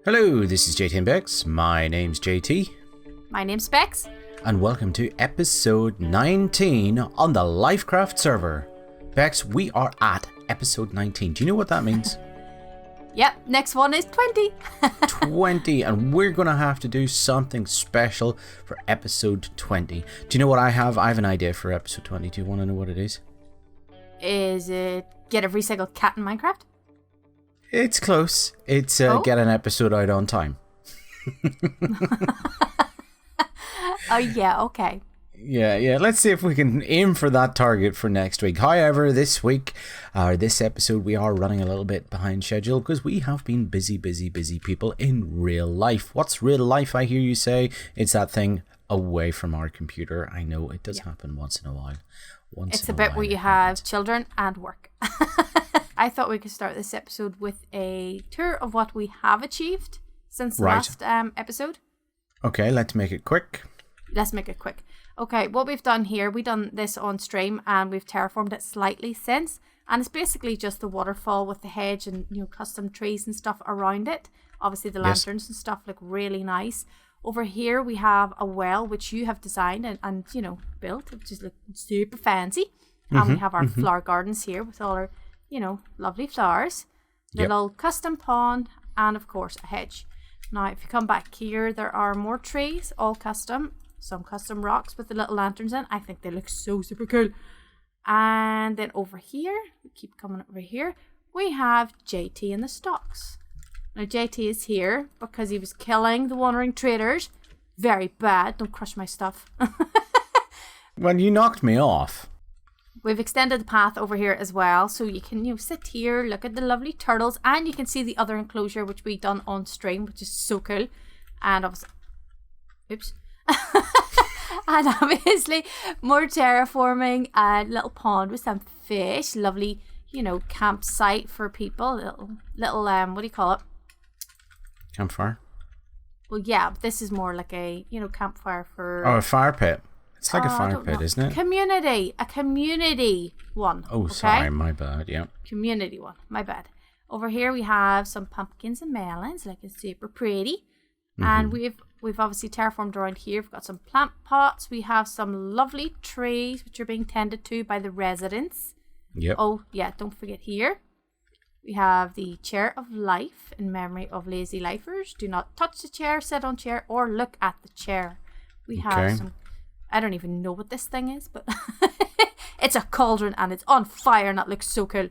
Hello, this is JT and Bex. My name's JT. My name's Bex. And welcome to episode 19 on the LyfCraft server. Bex, we are at episode 19. Do you know what that means? Yep, next one is 20. 20, and we're going to have to do something special for episode 20. Do you know what I have? I have an idea for episode 20. Do you want to know what it is? Is it get a recycled cat in Minecraft? It's close. It's get an episode out on time. Oh, yeah, okay. Yeah. Let's see if we can aim for that target for next week. However, this week, or this episode, we are running a little bit behind schedule because we have been busy people in real life. What's real life, I hear you say? It's that thing away from our computer. I know it does happen once in a while. It's a bit where you have children and work. I thought we could start this episode with a tour of what we have achieved since the last episode. Okay, let's make it quick. Okay, what we've done here, we done this on stream and we've terraformed it slightly since, and it's basically just the waterfall with the hedge and custom trees and stuff around it. Obviously the lanterns and stuff look really nice. Over here we have a well which you have designed and built, which is super fancy. And we have our flower gardens here with all our lovely flowers, little custom pond, and of course a hedge. Now if you come back here, there are more trees, all custom. Some custom rocks with the little lanterns in. I think they look so super cool. And then over here, we keep coming over here, we have JT in the stocks. Now JT is here because he was killing the wandering traders. Very bad. Don't crush my stuff. Well, you knocked me off. We've extended the path over here as well, so you can sit here, look at the lovely turtles, and you can see the other enclosure which we done on stream, which is so cool. And obviously, and obviously more terraforming, a little pond with some fish, lovely, campsite for people, little what do you call it? Campfire. Well, yeah, this is more like a campfire for. Oh, a fire pit. It's like a fire pit, isn't it? A community one. Oh, okay? Sorry, my bad. Yeah. Community one, my bad. Over here we have some pumpkins and melons, like it's super pretty. And we've obviously terraformed around here. We've got some plant pots. We have some lovely trees which are being tended to by the residents. Yep. Oh yeah, don't forget here. We have the chair of life in memory of lazy lifers. Do not touch the chair, sit on chair, or look at the chair. We have some. I don't even know what this thing is, but it's a cauldron and it's on fire and that looks so cool.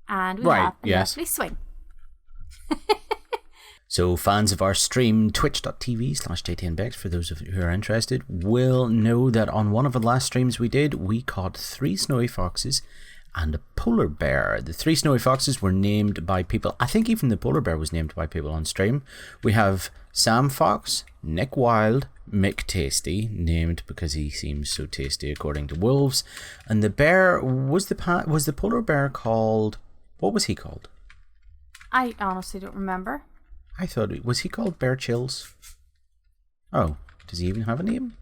And we have a lovely swing. So fans of our stream, twitch.tv/JTNBex, for those of you who are interested, will know that on one of the last streams we did, we caught 3 snowy foxes and a polar bear. The 3 snowy foxes were named by people. I think even the polar bear was named by people on stream. We have Sam Fox, Nick Wild, Mick Tasty, named because he seems so tasty according to wolves. And the bear, was the polar bear called, what was he called? I honestly don't remember. I thought, was he called Bear Chills? Oh, does he even have a name?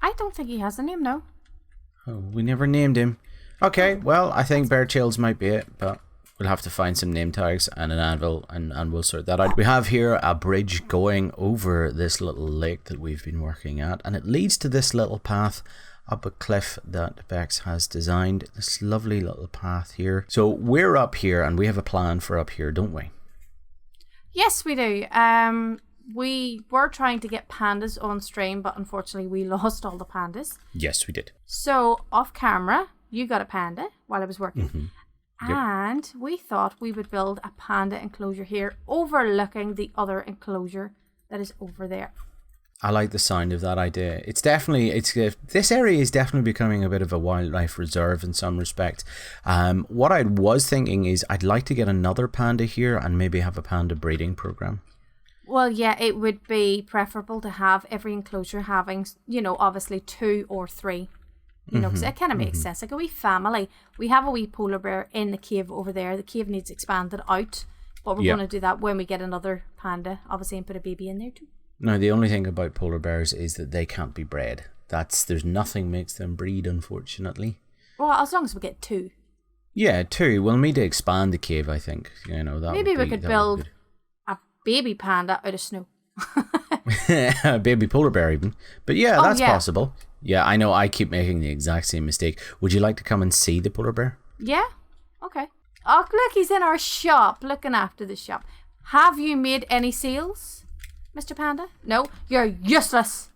I don't think he has a name, no. Oh, we never named him. Okay, well, I think Bear Chills might be it, but we'll have to find some name tags and an anvil, and we'll sort that out. We have here a bridge going over this little lake that we've been working at, and it leads to this little path up a cliff that Bex has designed. This lovely little path here. So we're up here, and we have a plan for up here, don't we? Yes, we do. We were trying to get pandas on stream, but unfortunately we lost all the pandas. Yes, we did. So off camera, you got a panda while I was working. And we thought we would build a panda enclosure here overlooking the other enclosure that is over there. I like the sound of that idea. This area is definitely becoming a bit of a wildlife reserve in some respect. What I was thinking is I'd like to get another panda here and maybe have a panda breeding program. Well, yeah, it would be preferable to have every enclosure having, obviously 2 or 3. Because it kind of makes sense. Like a wee family. We have a wee polar bear in the cave over there. The cave needs expanded out. But we're going to do that when we get another panda, obviously, and put a baby in there too. Now, the only thing about polar bears is that they can't be bred. There's nothing makes them breed, unfortunately. Well, as long as we get 2. Yeah, 2. We'll need to expand the cave, I think. That maybe we could build baby panda out of snow. A baby polar bear even. But yeah, that's yeah. possible. Yeah, I know I keep making the exact same mistake. Would you like to come and see the polar bear? Yeah? Okay. Oh, look, he's in our shop, looking after the shop. Have you made any seals, Mr. Panda? No? You're useless.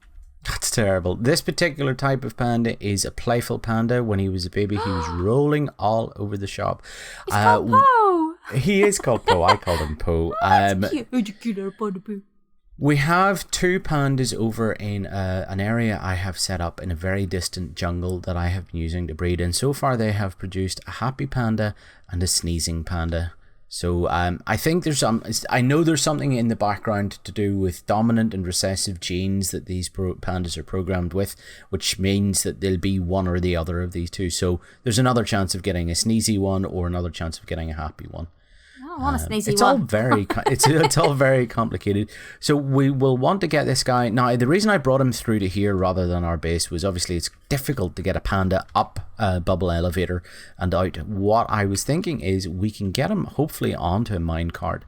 That's terrible. This particular type of panda is a playful panda. When he was a baby, he was rolling all over the shop. He's called Poe. He is called Poe. I called him Poe. That's cute. How'd you cute our panda Pooh? We have 2 pandas over in an area I have set up in a very distant jungle that I have been using to breed. And so far they have produced a happy panda and a sneezing panda. So I think I know there's something in the background to do with dominant and recessive genes that these pandas are programmed with, which means that there'll be one or the other of these two. So there's another chance of getting a sneezy one or another chance of getting a happy one. I want a sneezy it's one. all very it's all very complicated. So we will want to get this guy. Now, the reason I brought him through to here rather than our base was obviously it's difficult to get a panda up a bubble elevator and out. What I was thinking is we can get him hopefully onto a minecart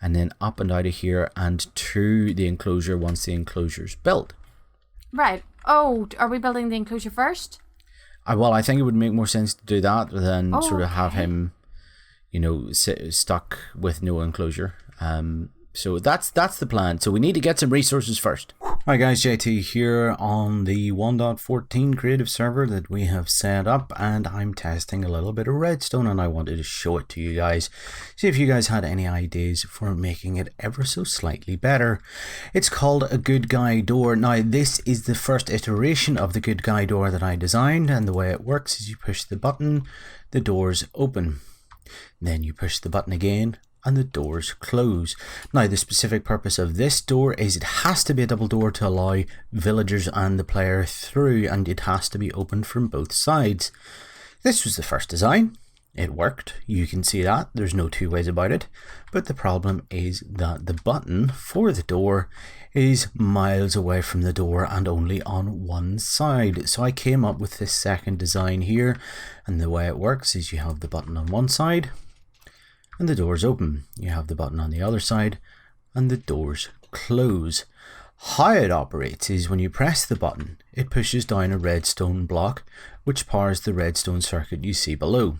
and then up and out of here and to the enclosure once the enclosure's built. Right. Oh, are we building the enclosure first? Well, I think it would make more sense to do that than sort of have okay. him, stuck with no enclosure. So that's the plan. So we need to get some resources first. Hi guys, JT here on the 1.14 creative server that we have set up, and I'm testing a little bit of redstone and I wanted to show it to you guys. See if you guys had any ideas for making it ever so slightly better. It's called a good guy door. Now this is the first iteration of the good guy door that I designed, and the way it works is you push the button, the doors open. Then you push the button again and the doors close. Now the specific purpose of this door is it has to be a double door to allow villagers and the player through, and it has to be opened from both sides. This was the first design. It worked. You can see that. There's no two ways about it. But the problem is that the button for the door is miles away from the door and only on one side. So I came up with this second design here, and the way it works is you have the button on one side and the doors open. You have the button on the other side and the doors close. How it operates is when you press the button, it pushes down a redstone block which powers the redstone circuit you see below.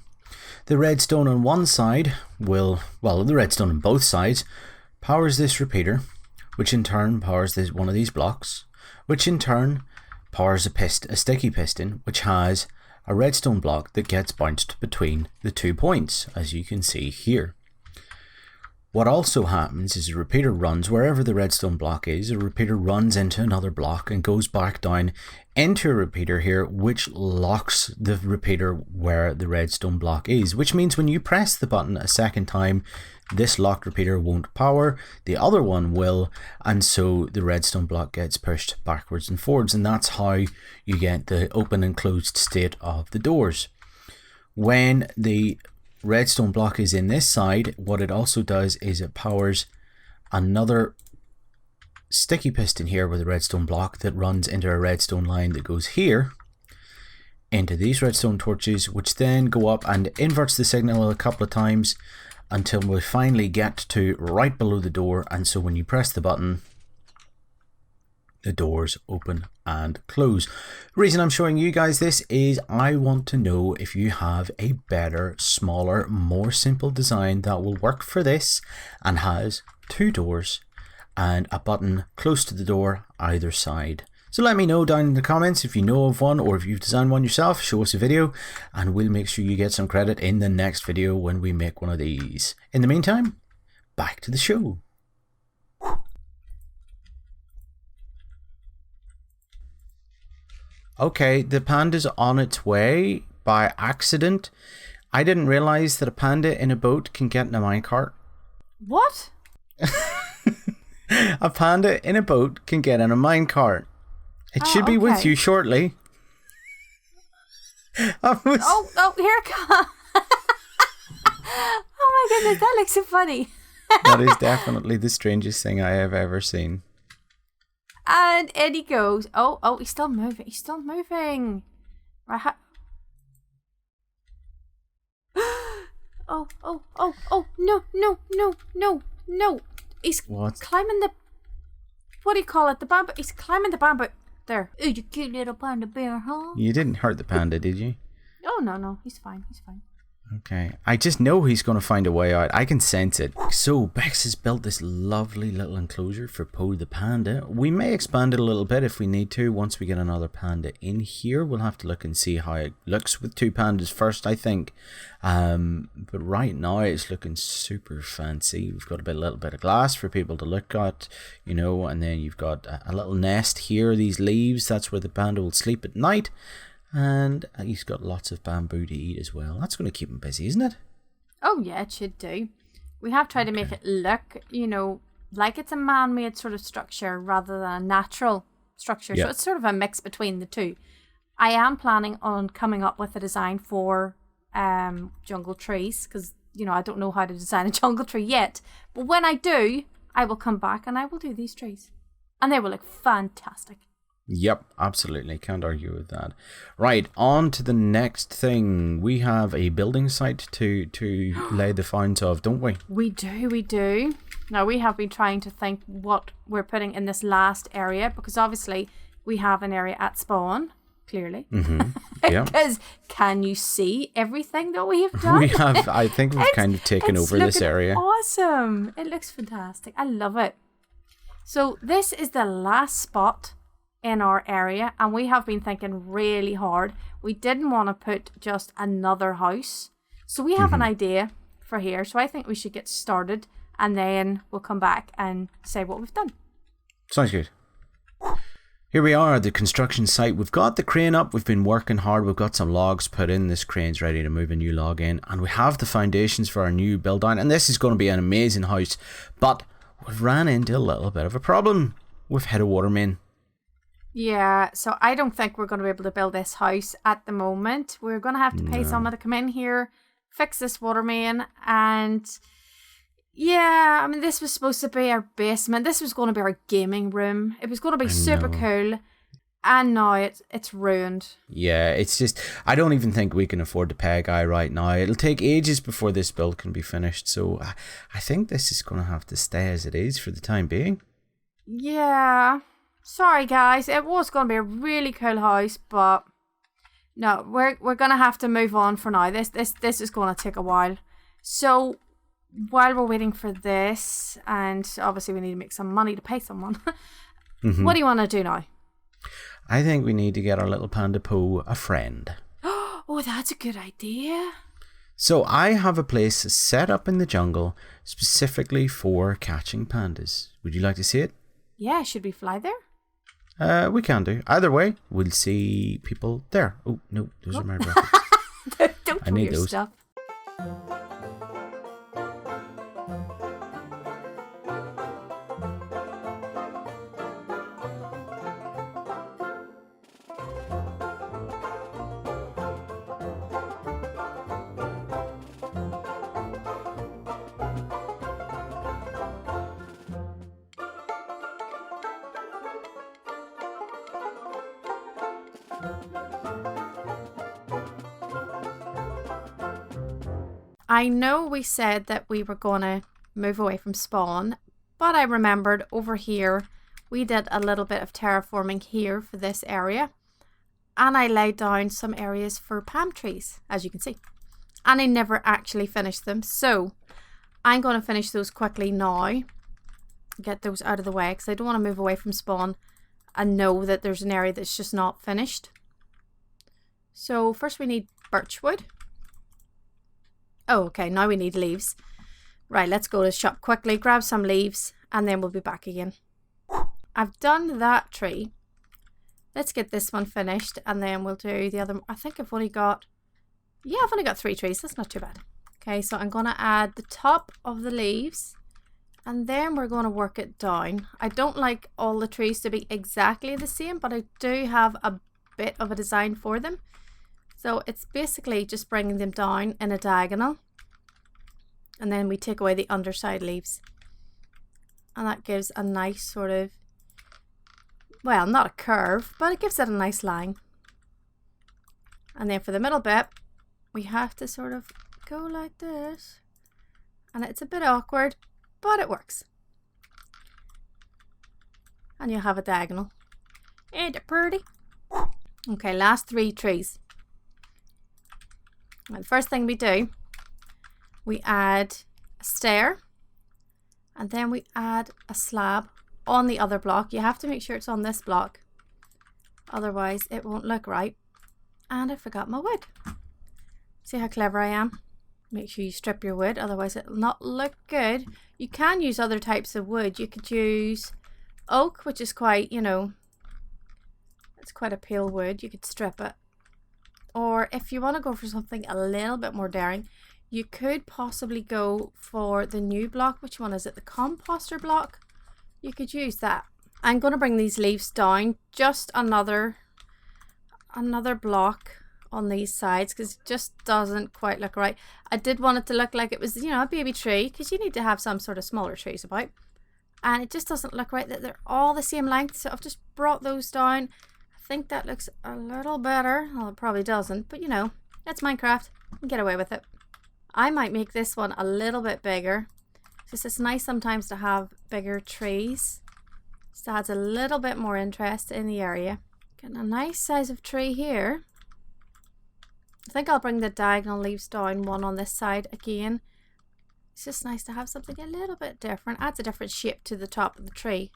The redstone on one side the redstone on both sides powers this repeater, which in turn powers one of these blocks, which in turn powers a sticky piston, which has a redstone block that gets bounced between the 2 points, as you can see here. What also happens is a repeater runs wherever the redstone block is. A repeater runs into another block and goes back down into a repeater here, which locks the repeater where the redstone block is, which means when you press the button a second time, this locked repeater won't power, the other one will, and so the redstone block gets pushed backwards and forwards, and that's how you get the open and closed state of the doors. When the redstone block is in this side, what it also does is it powers another sticky piston here with a redstone block that runs into a redstone line that goes here into these redstone torches, which then go up and inverts the signal a couple of times until we finally get to right below the door, and so when you press the button, the doors open and close. The reason I'm showing you guys this is I want to know if you have a better, smaller, more simple design that will work for this and has 2 doors and a button close to the door either side. So let me know down in the comments if you know of one, or if you've designed one yourself. Show us a video and we'll make sure you get some credit in the next video when we make one of these. In the meantime, back to the show. Okay, the panda's on its way by accident. I didn't realize that a panda in a boat can get in a minecart. What? A panda in a boat can get in a minecart. It should be with you shortly. Here it comes. Oh my goodness, that looks so funny. That is definitely the strangest thing I have ever seen. And in he goes. Oh, he's still moving. He's still moving. Right. Oh, no. He's What? climbing the... What do you call it? The bamboo. He's climbing the bamboo. There. Oh, you cute little panda bear, huh? You didn't hurt the panda, did you? Oh, no. He's fine. Okay. I just know he's going to find a way out. I can sense it. So, Bex has built this lovely little enclosure for Po the panda. We may expand it a little bit if we need to once we get another panda in here. We'll have to look and see how it looks with 2 pandas first, I think. But right now, it's looking super fancy. We've got a little bit of glass for people to look at, you know, and then you've got a little nest here, these leaves. That's where the panda will sleep at night. And he's got lots of bamboo to eat as well. That's going to keep him busy, isn't it? Oh, yeah, it should do. We have tried to make it look, you know, like it's a man-made sort of structure rather than a natural structure. Yeah. So it's sort of a mix between the two. I am planning on coming up with a design for jungle trees because, you know, I don't know how to design a jungle tree yet. But when I do, I will come back and I will do these trees. And they will look fantastic. Yep, absolutely. Can't argue with that. Right, on to the next thing. We have a building site to lay the founds of, don't we? We do. Now, we have been trying to think what we're putting in this last area because obviously we have an area at spawn, clearly. Mm-hmm. Yeah. Because can you see everything that we have done? We have, I think we've kind of taken over this area. Awesome. It looks fantastic. I love it. So this is the last spot in our area and we have been thinking really hard. We didn't want to put just another house. So we have an idea for here. So I think we should get started and then we'll come back and say what we've done. Sounds good. Here we are at the construction site. We've got the crane up. We've been working hard. We've got some logs put in. This crane's ready to move a new log in. And we have the foundations for our new build down. And this is going to be an amazing house. But we've ran into a little bit of a problem. We've hit a water main. Yeah, so I don't think we're going to be able to build this house at the moment. We're going to have to pay someone to come in here, fix this water main, and yeah, I mean, this was supposed to be our basement. This was going to be our gaming room. It was going to be super cool, and now it's ruined. Yeah, it's just, I don't even think we can afford to pay a guy right now. It'll take ages before this build can be finished, so I think this is going to have to stay as it is for the time being. Yeah. Sorry guys, it was going to be a really cool house, but no, we're going to have to move on for now. This is going to take a while. So while we're waiting for this, and obviously we need to make some money to pay someone, what do you want to do now? I think we need to get our little panda Po a friend. Oh, that's a good idea. So I have a place set up in the jungle specifically for catching pandas. Would you like to see it? Yeah, should we fly there? We can do. Either way, we'll see people there. Oh, no, those are my rockets. Don't I throw need your those. stuff. I know we said that we were going to move away from spawn, but I remembered over here we did a little bit of terraforming here for this area, and I laid down some areas for palm trees, as you can see, and I never actually finished them, so I'm going to finish those quickly now, get those out of the way because I don't want to move away from spawn and know that there's an area that's just not finished. So first we need birchwood. Oh, okay, now we need leaves. Right, let's go to the shop quickly, grab some leaves, and then we'll be back again. I've done that tree. Let's get this one finished, and then we'll do the other. I think I've only got 3 trees. That's not too bad. Okay, so I'm going to add the top of the leaves, and then we're going to work it down. I don't like all the trees to be exactly the same, but I do have a bit of a design for them. So it's basically just bringing them down in a diagonal, and then we take away the underside leaves, and that gives a nice sort of, well, not a curve, but it gives it a nice line. And then for the middle bit we have to sort of go like this, and it's a bit awkward, but it works. And you'll have a diagonal. Ain't it pretty? Okay, last 3 trees. And the first thing we do, we add a stair. And then we add a slab on the other block. You have to make sure it's on this block. Otherwise, it won't look right. And I forgot my wood. See how clever I am? Make sure you strip your wood, otherwise it'll not look good. You can use other types of wood. You could use oak, which is quite, you know, it's quite a pale wood. You could strip it. Or if you want to go for something a little bit more daring, you could possibly go for the new block. Which one is it? The composter block? You could use that. I'm going to bring these leaves down just another block on these sides because it just doesn't quite look right. I did want it to look like it was, you know, a baby tree, because you need to have some sort of smaller trees about, and it just doesn't look right that they're all the same length. So I've just brought those down. I think that looks a little better. Well, it probably doesn't, but you know, it's Minecraft. You can get away with it. I might make this one a little bit bigger. It's nice sometimes to have bigger trees. Just adds a little bit more interest in the area. Getting a nice size of tree here. I think I'll bring the diagonal leaves down, one on this side again. It's just nice to have something a little bit different. Adds a different shape to the top of the tree.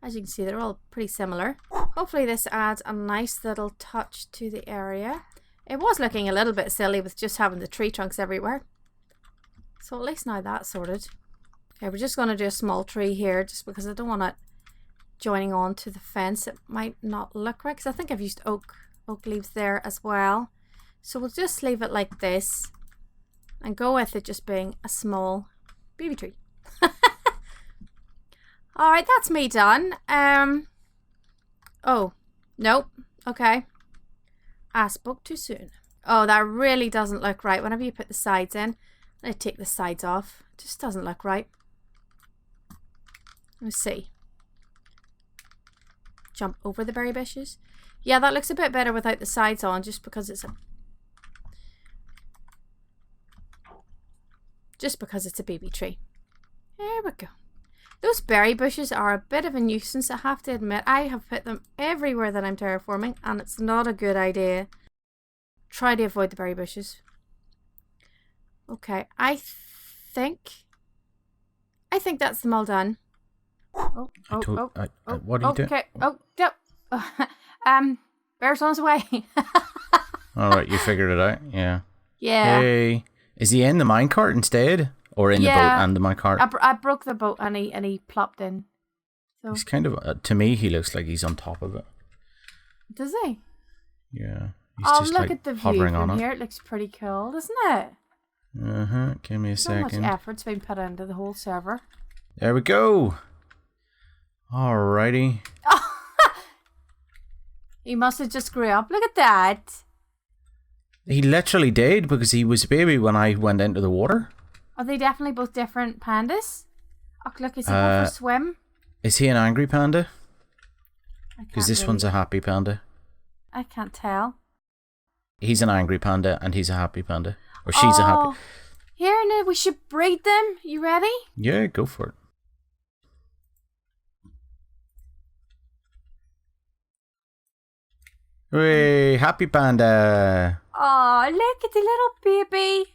As you can see, they're all pretty similar. Hopefully this adds a nice little touch to the area. It was looking a little bit silly with just having the tree trunks everywhere. So at least now that's sorted. Okay, we're just going to do a small tree here just because I don't want it joining on to the fence. It might not look right because I think I've used oak leaves there as well. So we'll just leave it like this and go with it just being a small baby tree. Alright, that's me done. Oh, nope. Okay. I spoke too soon. Oh, that really doesn't look right. Whenever you put the sides in, I take the sides off. It just doesn't look right. Let's see. Jump over the berry bushes. Yeah, that looks a bit better without the sides on, just because it's a baby tree. There we go. Those berry bushes are a bit of a nuisance, I have to admit. I have put them everywhere that I'm terraforming, and it's not a good idea. Try to avoid the berry bushes. Okay, I think that's them all done. What are you doing? Okay. Bear's on his way. Alright, you figured it out, yeah. Yeah. Hey. Is he in the minecart instead? Or in the boat and the minecart? I broke the boat and he plopped in. So. He's kind of, to me, he looks like he's on top of it. Does he? Yeah. He's just look like at the view hovering from on here. It looks pretty cool, doesn't it? Give me a second. So much effort's been put into the whole server. There we go. Alrighty. He must have just grew up. Look at that. He literally did, because he was a baby when I went into the water. Are they definitely both different pandas? Oh, look, is he going for a swim? Is he an angry panda? Because this one's a happy panda. I can't tell. He's an angry panda and he's a happy panda. Or she's a happy. Here, now we should breed them. You ready? Yeah, go for it. Hooray, happy panda. Oh, look at the little baby.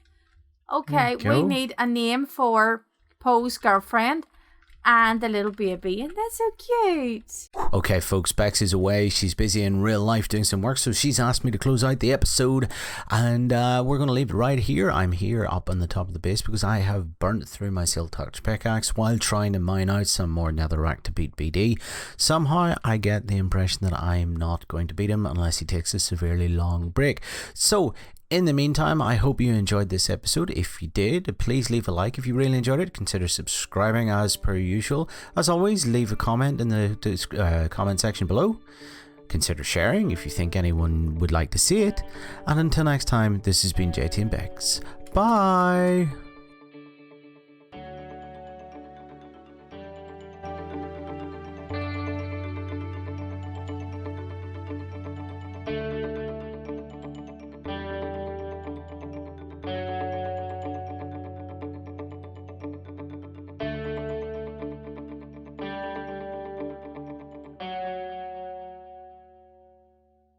Okay, we need a name for Poe's girlfriend and the little baby, and that's so cute. Okay, folks, Bex is away. She's busy in real life doing some work, so she's asked me to close out the episode, and we're going to leave it right here. I'm here up on the top of the base because I have burnt through my Silk Touch pickaxe while trying to mine out some more netherrack to beat BD. Somehow I get the impression that I'm not going to beat him unless he takes a severely long break. So in the meantime, I hope you enjoyed this episode. If you did, please leave a like. If you really enjoyed it, consider subscribing as per usual. As always, leave a comment in the comment section below. Consider sharing if you think anyone would like to see it. And until next time, this has been JT and Bex. Bye!